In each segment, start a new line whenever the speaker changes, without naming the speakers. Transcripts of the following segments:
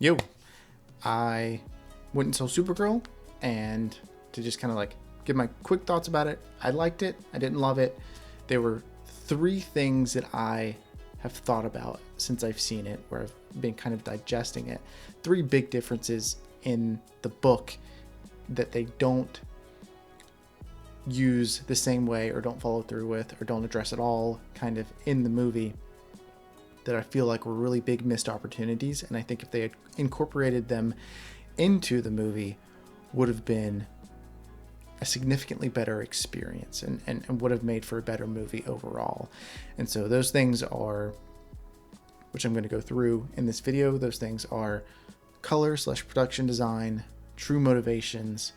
Yo, I went and saw Supergirl, and to just kind of like give my quick thoughts about it, I liked it. I didn't love it. There were three things that I have thought about since I've seen it, where I've been kind of digesting it. Three big differences in the book that they don't use the same way or don't follow through with or don't address at all kind of in the movie, that I feel like were really big missed opportunities. And I think if they had incorporated them into the movie, would have been a significantly better experience and would have made for a better movie overall. And so those things are, which I'm going to go through in this video, those things are color/production design, true motivations,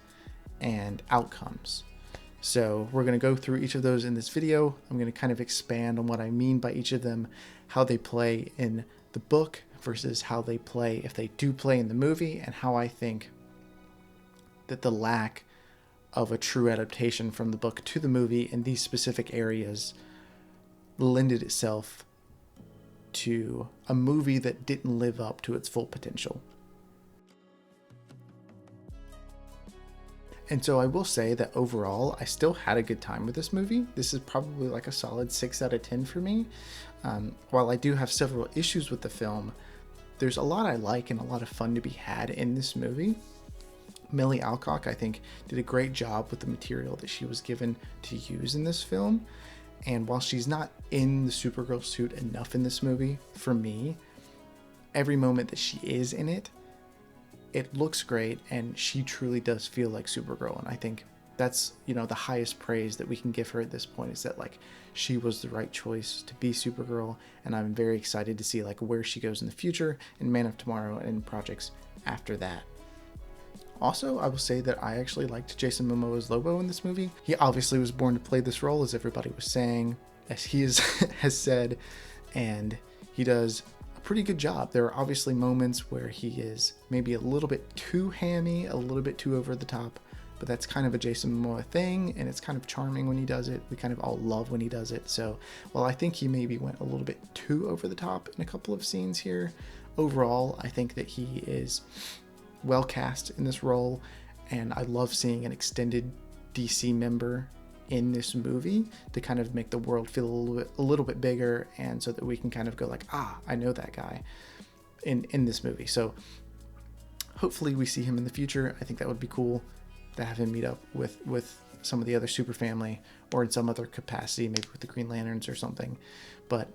and outcomes. So we're going to go through each of those in this video. I'm going to kind of expand on what I mean by each of them, how they play in the book versus how they play if they do play in the movie, and how I think that the lack of a true adaptation from the book to the movie in these specific areas lended itself to a movie that didn't live up to its full potential. And so I will say that overall, I still had a good time with this movie. This is probably like a solid 6 out of 10 for me. While I do have several issues with the film, there's a lot I like and a lot of fun to be had in this movie. Millie Alcock, I think, did a great job with the material that she was given to use in this film. And while she's not in the Supergirl suit enough in this movie, for me, every moment that she is in it, it looks great, and she truly does feel like Supergirl. And I think that's, the highest praise that we can give her at this point, is that like she was the right choice to be Supergirl. And I'm very excited to see like where she goes in the future in Man of Tomorrow and projects after that. Also, I will say that I actually liked Jason Momoa's Lobo in this movie. He obviously was born to play this role, as everybody was saying, as he has said, and he does a pretty good job. There are obviously moments where he is maybe a little bit too hammy, a little bit too over the top, but that's kind of a Jason Momoa thing, and it's kind of charming when he does it. We kind of all love when he does it. So while I think he maybe went a little bit too over the top in a couple of scenes here, overall, I think that he is well cast in this role, and I love seeing an extended DC member in this movie to kind of make the world feel a little bit bigger, and so that we can kind of go like, I know that guy in this movie. So hopefully we see him in the future. I think that would be cool to have him meet up with some of the other super family, or in some other capacity, maybe with the Green Lanterns or something. But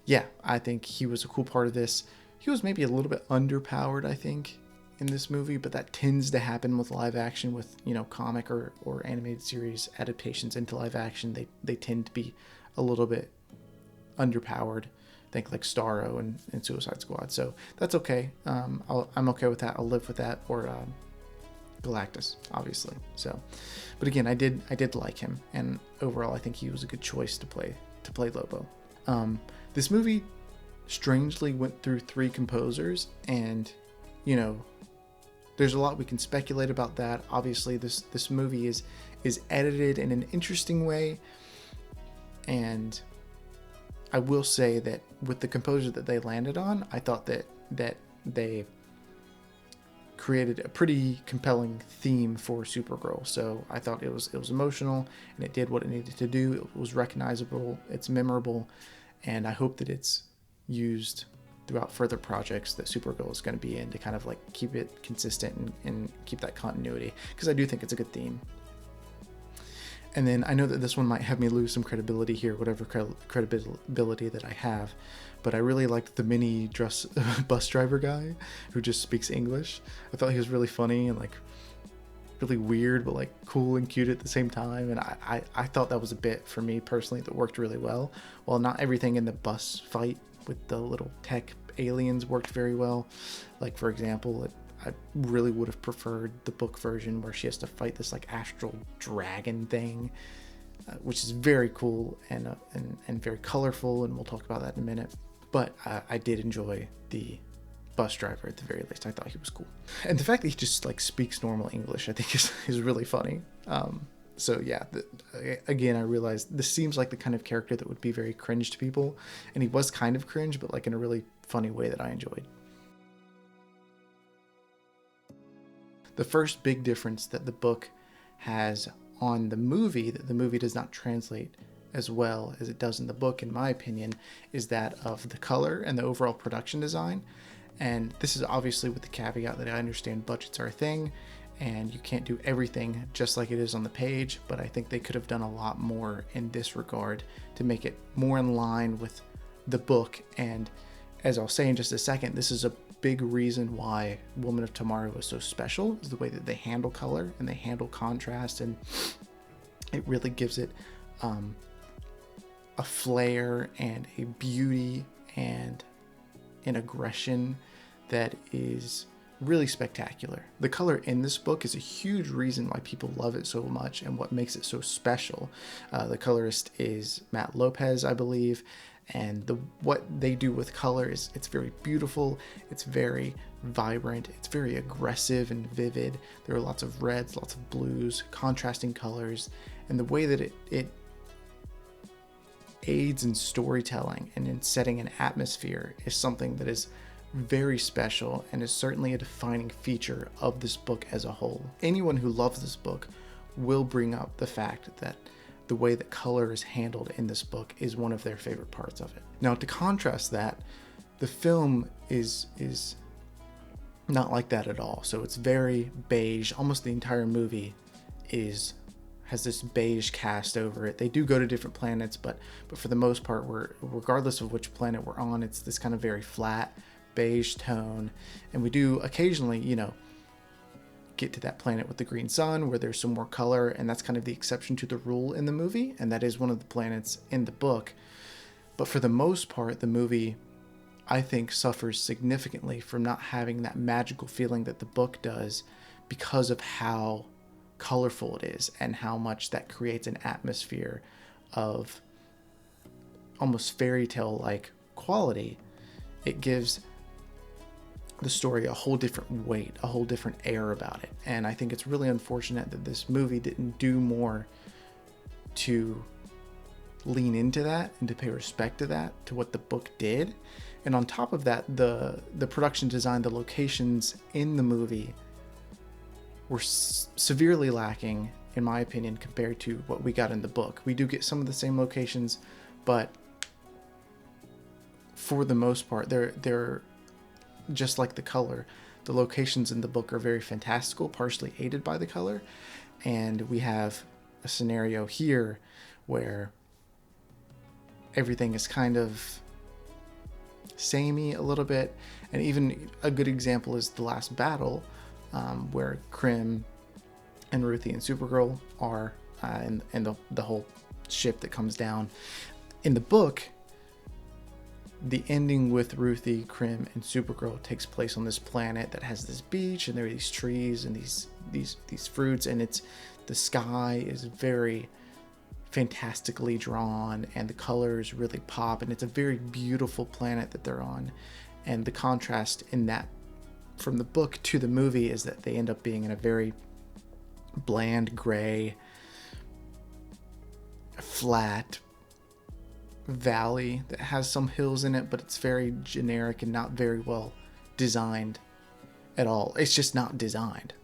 yeah, I think he was a cool part of this. He was maybe a little bit underpowered, I think, in this movie, but that tends to happen with live action, with comic or animated series adaptations into live action. They tend to be a little bit underpowered. Think like Starro and Suicide Squad. So that's okay. I'm okay with that. I'll live with that. Or Galactus, obviously. So, but again, I did like him, and overall, I think he was a good choice to play Lobo. This movie strangely went through 3 composers, and there's a lot we can speculate about that. Obviously, this movie is edited in an interesting way, and I will say that with the composer that they landed on, I thought that they created a pretty compelling theme for Supergirl. So I thought it was emotional, and it did what it needed to do. It was recognizable, it's memorable, and I hope that it's used throughout further projects that Supergirl is going to be in, to kind of like keep it consistent and keep that continuity, because I do think it's a good theme. And then I know that this one might have me lose some credibility here, whatever credibility that I have, but I really liked the mini bus driver guy who just speaks English. I thought he was really funny and like really weird, but like cool and cute at the same time. And I thought that was a bit, for me personally, that worked really well. While not everything in the bus fight with the little tech aliens worked very well. Like, for example, I really would have preferred the book version where she has to fight this like astral dragon thing, which is very cool and very colorful, and we'll talk about that in a minute. But I did enjoy the bus driver at the very least. I thought he was cool, and the fact that he just like speaks normal English, I think is really funny. So yeah, again, I realized this seems like the kind of character that would be very cringe to people, and he was kind of cringe, but like in a really funny way that I enjoyed. The first big difference that the book has on the movie, that the movie does not translate as well as it does in the book, in my opinion, is that of the color and the overall production design. And this is obviously with the caveat that I understand budgets are a thing and you can't do everything just like it is on the page, but I think they could have done a lot more in this regard to make it more in line with the book. And as I'll say in just a second, this is a big reason why Woman of Tomorrow is so special, is the way that they handle color and they handle contrast, and it really gives it a flair and a beauty and an aggression that is really spectacular. The color in this book is a huge reason why people love it so much and what makes it so special. The colorist is Matt Lopes, I believe, and what they do with color is it's very beautiful, it's very vibrant, it's very aggressive and vivid. There are lots of reds, lots of blues, contrasting colors, and the way that it aids in storytelling and in setting an atmosphere is something that is very special and is certainly a defining feature of this book as a whole. Anyone who loves this book will bring up the fact that the way that color is handled in this book is one of their favorite parts of it. Now, to contrast that, the film is not like that at all. So it's very beige. Almost the entire movie has this beige cast over it. They do go to different planets, but for the most part, regardless of which planet we're on, it's this kind of very flat beige tone. And we do occasionally, get to that planet with the green sun where there's some more color, and that's kind of the exception to the rule in the movie, and that is one of the planets in the book. But for the most part, the movie, I think, suffers significantly from not having that magical feeling that the book does because of how colorful it is and how much that creates an atmosphere of almost fairy tale like quality. It gives the story a whole different weight, a whole different air about it. And I think it's really unfortunate that this movie didn't do more to lean into that and to pay respect to that, to what the book did. And on top of that, the production design, the locations in the movie were severely lacking, in my opinion, compared to what we got in the book. We do get some of the same locations, but for the most part, they're just like the color. The locations in the book are very fantastical, partially aided by the color. And we have a scenario here where everything is kind of samey a little bit. And even a good example is the last battle, where Krim and Ruthie and Supergirl are and the whole ship that comes down. In the book, the ending with Ruthie, Krim, and Supergirl takes place on this planet that has this beach, and there are these trees and these fruits, and the sky is very fantastically drawn, and the colors really pop, and it's a very beautiful planet that they're on. And the contrast in that from the book to the movie is that they end up being in a very bland gray, flat valley that has some hills in it, but it's very generic and not very well designed at all. It's just not designed.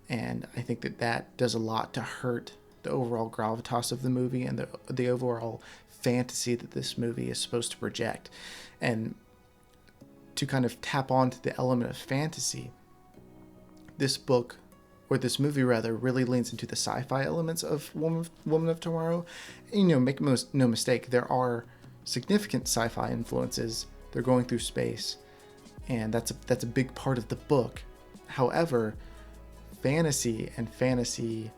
And I think that does a lot to hurt the overall gravitas of the movie and the overall fantasy that this movie is supposed to project. And to kind of tap onto the element of fantasy, this book, or this movie rather, really leans into the sci-fi elements of Woman of Tomorrow. And, make no mistake, there are significant sci-fi influences. They're going through space, and that's a big part of the book. However, fantasy and fantasy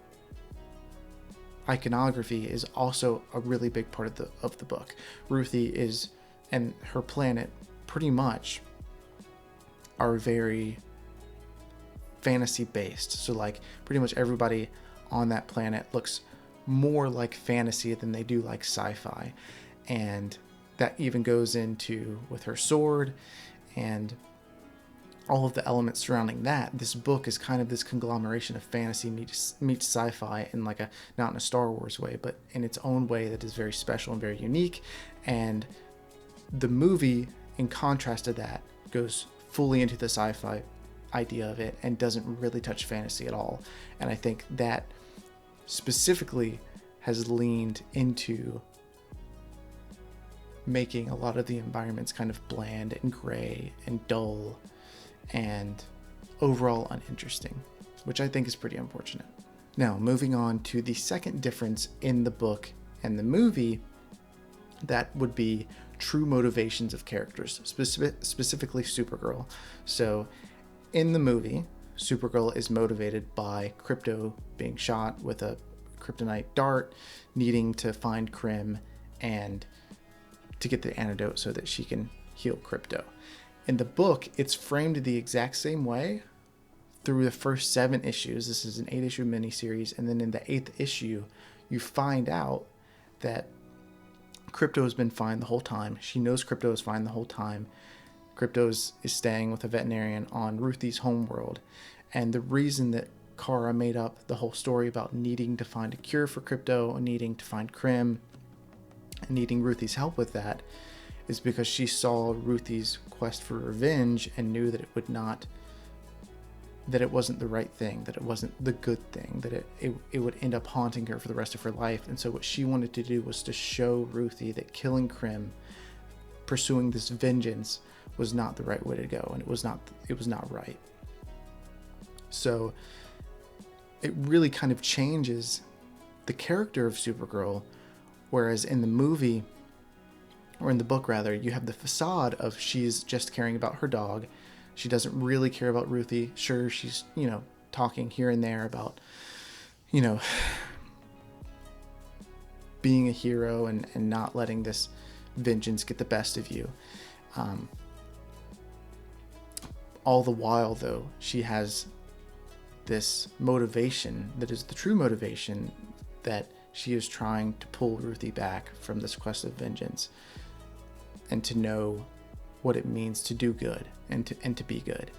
iconography is also a really big part of the book. Ruthie and her planet pretty much are very fantasy based. So like pretty much everybody on that planet looks more like fantasy than they do like sci-fi. And that even goes into with her sword and all of the elements surrounding that. This book is kind of this conglomeration of fantasy meets sci-fi in like not in a Star Wars way, but in its own way that is very special and very unique. And the movie, in contrast to that, goes fully into the sci-fi idea of it and doesn't really touch fantasy at all. And I think that specifically has leaned into making a lot of the environments kind of bland and gray and dull and overall uninteresting, which I think is pretty unfortunate. Now, moving on to the second difference in the book and the movie, that would be true motivations of characters, specifically Supergirl. So in the movie, Supergirl is motivated by Krypto being shot with a kryptonite dart, needing to find Krim and to get the antidote so that she can heal Krypto. In the book, it's framed the exact same way through the first 7 issues. This is an 8-issue miniseries, and then in the 8th issue, you find out that Krypto has been fine the whole time. She knows Krypto is fine the whole time. Krypto is staying with a veterinarian on Ruthie's homeworld, and the reason that Kara made up the whole story about needing to find a cure for Krypto, needing to find Krim, and needing Ruthie's help with that is because she saw Ruthie's quest for revenge and knew that it wasn't the right thing, that it wasn't the good thing, that it would end up haunting her for the rest of her life. And so what she wanted to do was to show Ruthie that killing Krim, pursuing this vengeance, was not the right way to go, and it was not right. So it really kind of changes the character of Supergirl, whereas in the movie, or in the book rather, you have the facade of she's just caring about her dog. She doesn't really care about Ruthie. Sure, she's, talking here and there about, being a hero and not letting this vengeance get the best of you. All the while, though, she has this motivation that is the true motivation, that she is trying to pull Ruthie back from this quest of vengeance and to know what it means to do good and to be good.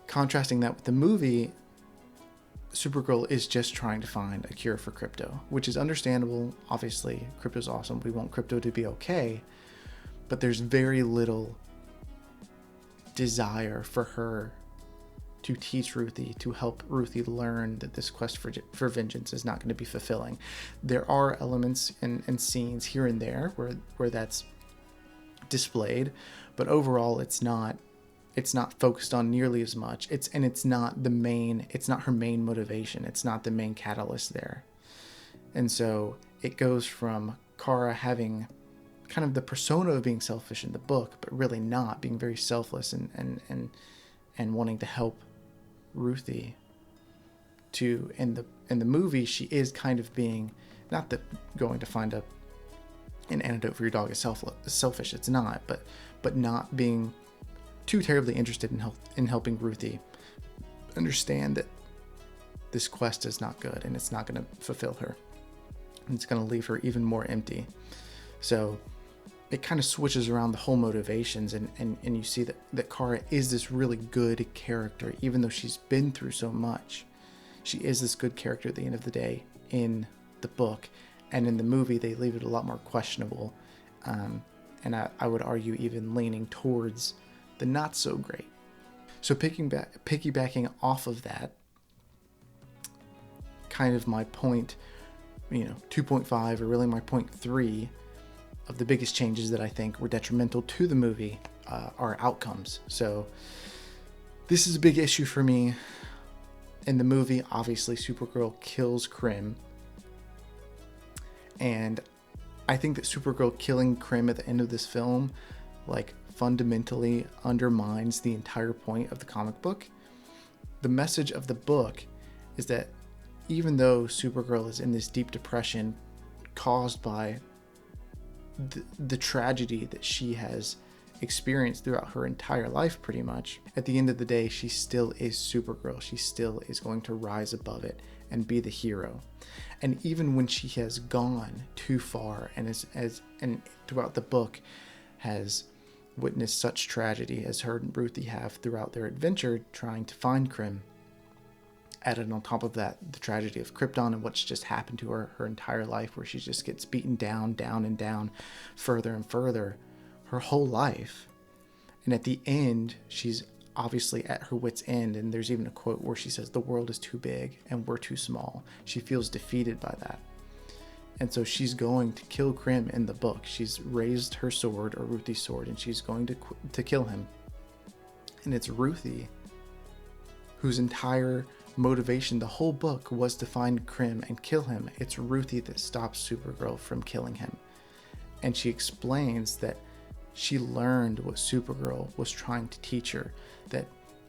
Contrasting that with the movie, Supergirl is just trying to find a cure for Krypto, which is understandable. Obviously, Krypto's awesome. We want Krypto to be okay, but there's very little desire for her to teach Ruthie, to help Ruthie learn that this quest for vengeance is not going to be fulfilling. There are elements and scenes here and there where that's displayed, but overall it's not focused on nearly as much. It's not her main motivation. It's not the main catalyst there. And so it goes from Kara having kind of the persona of being selfish in the book, but really not, being very selfless and wanting to help Ruthie, to in the movie she is kind of being, not that going to find an antidote for your dog is selfish, it's not, but not being too terribly interested in helping Ruthie understand that this quest is not good and it's not going to fulfill her, and it's going to leave her even more empty. So it kind of switches around the whole motivations, and you see that Kara is this really good character, even though she's been through so much. She is this good character at the end of the day in the book, and in the movie they leave it a lot more questionable, and I would argue even leaning towards the not so great. So piggybacking off of that, kind of my point, 2.5, or really my point 3 of the biggest changes that I think were detrimental to the movie are outcomes. So this is a big issue for me. In the movie, obviously Supergirl kills Krim, and I think that Supergirl killing Krim at the end of this film fundamentally undermines the entire point of the comic book. The message of the book is that even though Supergirl is in this deep depression caused by the tragedy that she has experienced throughout her entire life, pretty much, at the end of the day, she still is Supergirl. She still is going to rise above it and be the hero. And even when she has gone too far and and throughout the book has witnessed such tragedy as her and Ruthie have throughout their adventure trying to find Krim, added on top of that the tragedy of Krypton and what's just happened to her entire life, where she just gets beaten down and down, further and further, her whole life. And at the end, she's obviously at her wit's end, and there's even a quote where she says, "The world is too big and we're too small." She feels defeated by that. And so she's going to kill Krim in the book. She's raised her sword, or Ruthie's sword, and she's going to kill him. And it's Ruthie whose entire motivation, the whole book, was to find Krim and kill him. It's Ruthie that stops Supergirl from killing him. And she explains that she learned what Supergirl was trying to teach her, that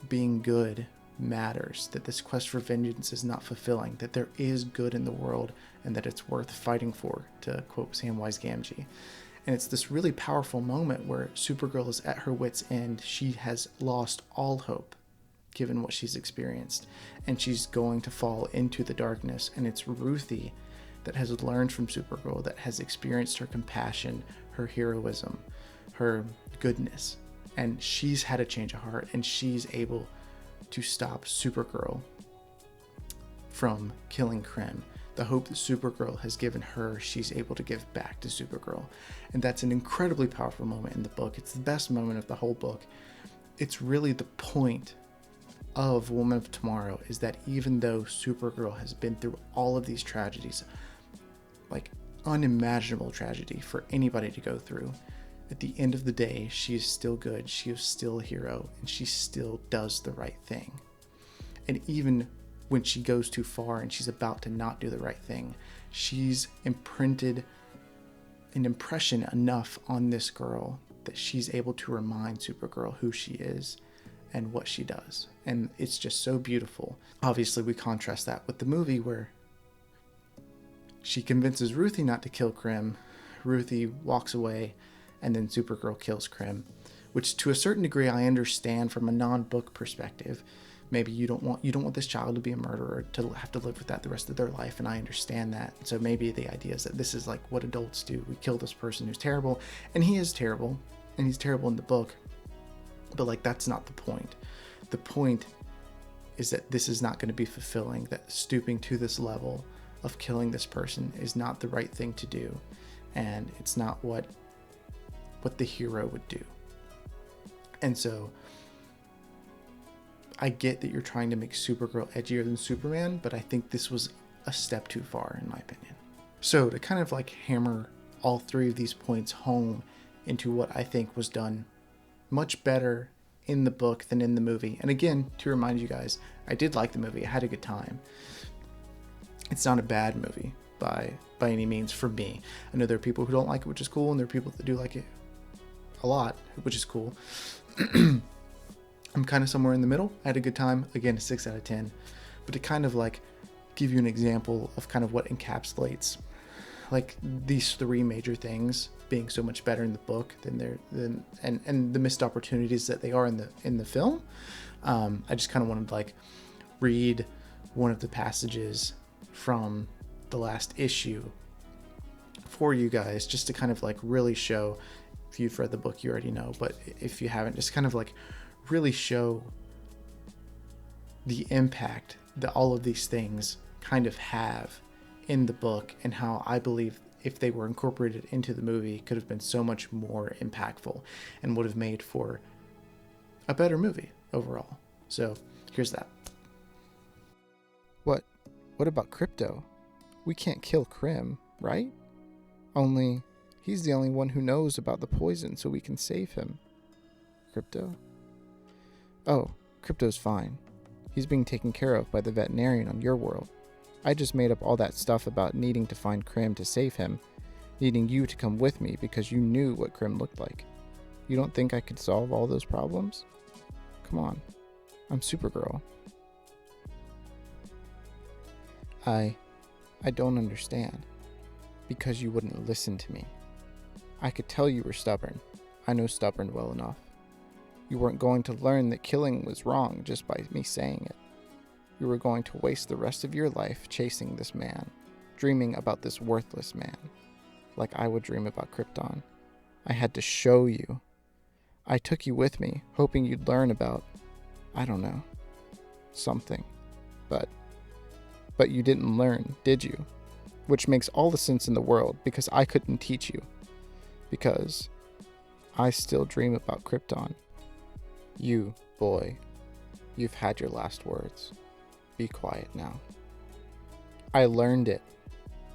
being good matters, that this quest for vengeance is not fulfilling, that there is good in the world and that it's worth fighting for, to quote Samwise Gamgee. And it's this really powerful moment where Supergirl is at her wit's end. She has lost all hope given what she's experienced, and she's going to fall into the darkness. And it's Ruthie that has learned from Supergirl, that has experienced her compassion, her heroism, her goodness, and she's had a change of heart, and she's able to stop Supergirl from killing Krim. The hope that Supergirl has given her, she's able to give back to Supergirl. And that's an incredibly powerful moment in the book. It's the best moment of the whole book. It's really the point of Woman of Tomorrow, is that even though Supergirl has been through all of these tragedies, like unimaginable tragedy for anybody to go through, at the end of the day, she is still good, she is still a hero, and she still does the right thing. And even when she goes too far and she's about to not do the right thing, she's imprinted an impression enough on this girl that she's able to remind Supergirl who she is and what she does. And it's just so beautiful. Obviously, we contrast that with the movie where she convinces Ruthie not to kill Krim. Ruthie walks away, and then Supergirl kills Krim, which to a certain degree I understand from a non-book perspective. Maybe you don't want this child to be a murderer, to have to live with that the rest of their life, and I understand that. So maybe the idea is that this is like what adults do. We kill this person who's terrible, and he is terrible, and he's terrible in the book, but like that's not the point. The point is that this is not going to be fulfilling, that stooping to this level of killing this person is not the right thing to do, and it's not what the hero would do. And so I get that you're trying to make Supergirl edgier than Superman, but I think this was a step too far in my opinion. So to kind of like hammer all three of these points home into what I think was done much better in the book than in the movie. And again, to remind you guys, I did like the movie. I had a good time. It's not a bad movie by any means for me. I know there are people who don't like it, which is cool, and there are people that do like it a lot, which is cool. I'm kind of somewhere in the middle. I had a good time. Again, a 6 out of 10. But to kind of like give you an example of kind of what encapsulates like these three major things being so much better in the book and the missed opportunities that they are in the film. I just kind of wanted to like read one of the passages from the last issue for you guys, just to kind of like really show. If you've read the book, you already know, but if you haven't, just kind of like really show the impact that all of these things kind of have in the book, and how I believe if they were incorporated into the movie could have been so much more impactful and would have made for a better movie overall. So here's that. What about Crypto? We can't kill Krim, right? Only he's the only one who knows about the poison, so we can save him. Crypto? Oh, Crypto's fine. He's being taken care of by the veterinarian on your world. I just made up all that stuff about needing to find Krim to save him, needing you to come with me because you knew what Krim looked like. You don't think I could solve all those problems? Come on, I'm Supergirl. I don't understand. Because you wouldn't listen to me. I could tell you were stubborn. I know stubborn well enough. You weren't going to learn that killing was wrong just by me saying it. You were going to waste the rest of your life chasing this man, dreaming about this worthless man, like I would dream about Krypton. I had to show you. I took you with me, hoping you'd learn about, I don't know, something. But you didn't learn, did you? Which makes all the sense in the world, because I couldn't teach you. Because I still dream about Krypton. You Boy, you've had your last words. Be quiet now. I learned it.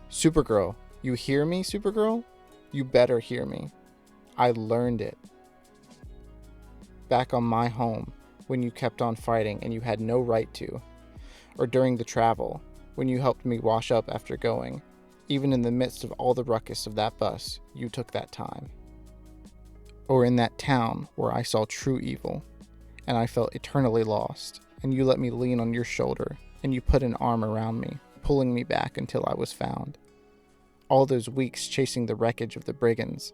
Supergirl, you hear me, Supergirl? You better hear me. I learned it. Back on my home, when you kept on fighting and you had no right to. Or during the travel, when you helped me wash up after going. Even in the midst of all the ruckus of that bus, you took that time. Or in that town where I saw true evil, and I felt eternally lost, and you let me lean on your shoulder, and you put an arm around me, pulling me back until I was found. All those weeks chasing the wreckage of the brigands,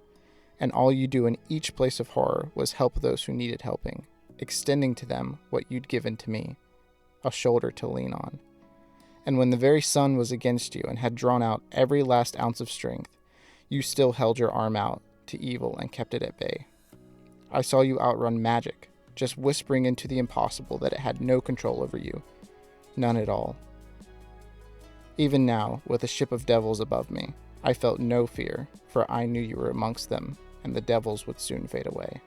and all you do in each place of horror was help those who needed helping, extending to them what you'd given to me, a shoulder to lean on. And when the very sun was against you and had drawn out every last ounce of strength, you still held your arm out to evil and kept it at bay. I saw you outrun magic, just whispering into the impossible that it had no control over you. None at all. Even now, with a ship of devils above me, I felt no fear, for I knew you were amongst them, and the devils would soon fade away.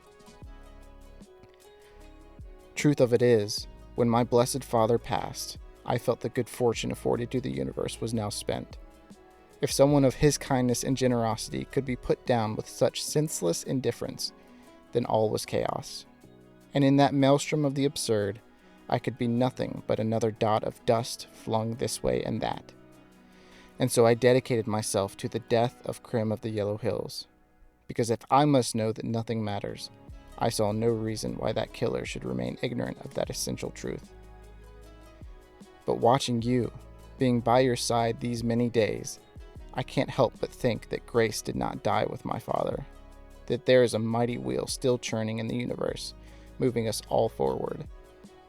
Truth of it is, when my blessed father passed, I felt the good fortune afforded to the universe was now spent. If someone of his kindness and generosity could be put down with such senseless indifference, then all was chaos. And in that maelstrom of the absurd, I could be nothing but another dot of dust flung this way and that. And so I dedicated myself to the death of Krim of the Yellow Hills, because if I must know that nothing matters, I saw no reason why that killer should remain ignorant of that essential truth. But watching you, being by your side these many days, I can't help but think that Grace did not die with my father, that there is a mighty wheel still churning in the universe, moving us all forward,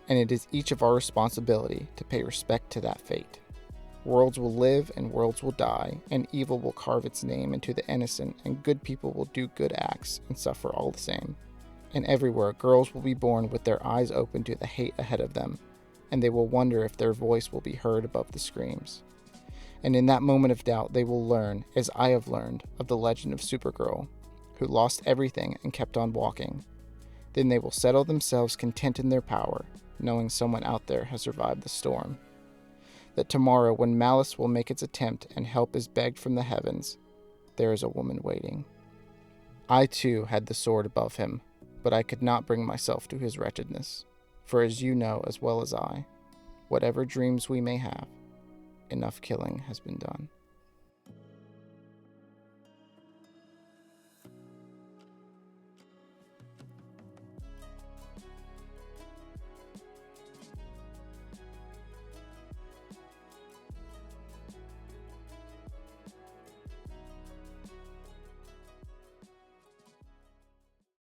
and it is each of our responsibility to pay respect to that fate. Worlds will live and worlds will die, and evil will carve its name into the innocent, and good people will do good acts and suffer all the same. And everywhere, girls will be born with their eyes open to the hate ahead of them, and they will wonder if their voice will be heard above the screams. And in that moment of doubt, they will learn, as I have learned, of the legend of Supergirl, who lost everything and kept on walking. Then they will settle themselves content in their power, knowing someone out there has survived the storm. That tomorrow, when malice will make its attempt and help is begged from the heavens, there is a woman waiting. I too had the sword above him, but I could not bring myself to his wretchedness. For as you know as well as I, whatever dreams we may have, enough killing has been done.